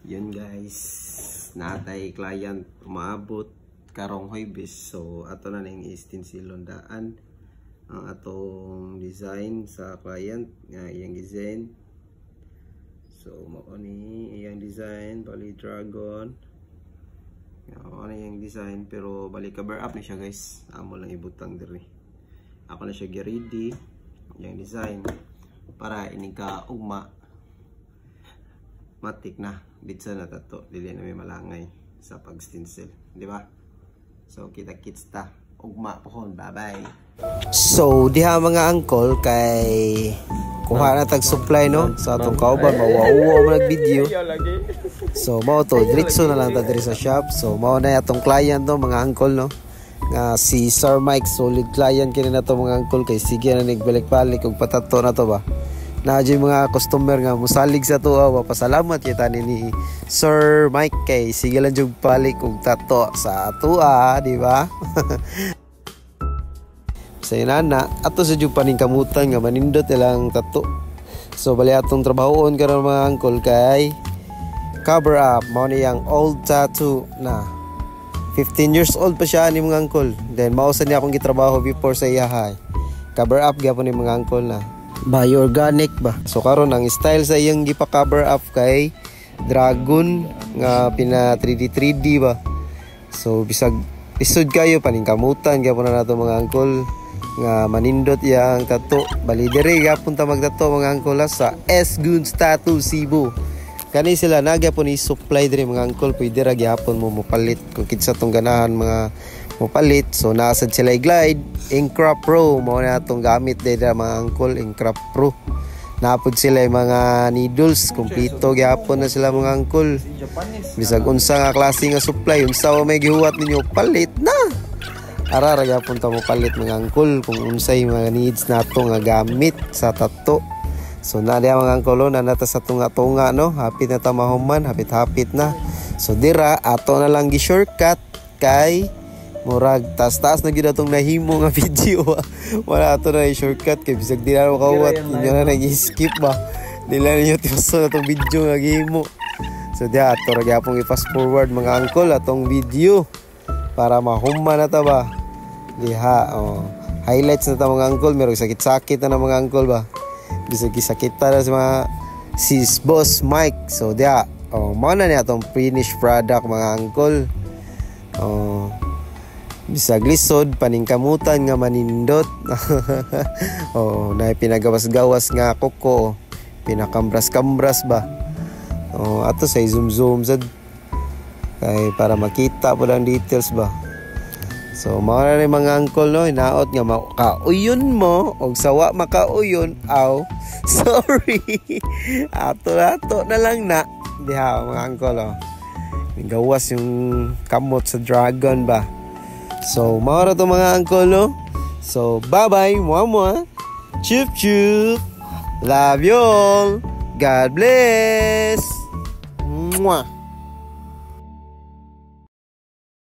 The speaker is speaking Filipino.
Yun guys, natay client umaabot karong Huwebes. So ato na ning istinsilon daan ang atong design sa client nga iyang design. So mao ni iyang design, bali dragon. Mao ni iyang design pero bali cover up ni siya guys. Amo lang ibutang diri. Ako na siya gi-ready iyang design para inika ugma matik na bitsa na tato dili na may malangay sa pag-stencil, di ba? So kita-kits ta ugma pohon. Bye-bye. So diha mga angkol kay kuha na tag supply no sa atong kauban mawauwa mo nag-video. So mao to diretso na lang ta diri sa shop. So mao na atong client no mga angkol no nga si Sir Mike, solid client kini na to mga angkol kay sige na nagbalik-balik og patato na to ba. Naadyo mga customer nga musalig sa tuwa. Pasalamat kita ni Sir Mike kay sige lang jug balik og tato sa tuwa, di ba? Sa inana ato sa jug paningkamutan nga manindot ilang tato. So bali atong trabahoon karon mga angkol kay cover up mao ni yang old tattoo na 15 years old pa siya ni mga angkol. Then mausan niya akong gitrabaho before sa iyahay. Cover up gyapon ni mga angkol na bio-organic ba. So karon ang style sa iyang gipa-cover up kay dragon nga pina 3D ba. So bisag isod kayo paningkamutan gyapon na nato mga angkol nga manindot yang tato. Bali dire gyapon ta magtato mga angkol sa S Guns Tattoo Cebu. Kani sila nagyapon i-supply dire mga angkol, pwede ra gyapon mo mopalit kung kinsa tong ganahan mga mopalit. So nasad sila i-glide Incrop Pro mao na atong gamit dira mga angkol. Incrop Pro napod sila mga needles kumpleto gyapon na sila mga angkol. Bisag unsa nga klase nga supply unsa may gihuwat ninyo palit na ara gyapon ta mo palit mga angkol kung unsay mga needs nato nga gamit sa tato. So na diha mga angkol na nata sa tunga-tunga no, hapit na ta mahuman, hapit na. So dira ato na lang gi shortcut kay murag taas-taas na gid atong nahimo nga video. Wala ato na i-shortcut kay bisag di na makawat inyo na nag-skip ba. Dila niyo tiuso na tong video nga gihimo. So diha ato ra gyapon i-fast forward mga angkol atong video para mahuman na ta ba. Diha highlights na ta mga angkol, merong sakit-sakit na mga angkol ba. Bisag sakit ta na sa mga sis Boss Mike. So diha mao na ni atong finished product mga angkol. Bisag lisod paningkamutan nga manindot. Na pinagawas-gawas nga kuko, pinakambras-kambras ba. Ato sa zoom sad kay para makita po lang details ba. So mao na ni mga angkol no, inaot nga makauyon mo og sawa makauyon aw sorry. Ato na lang na diha mga angkol gawas yung kamot sa dragon ba. So, mao to mga angkol no. So, bye-bye, mwah-mwah. Chup-chup. Love you all. God bless. Mwah.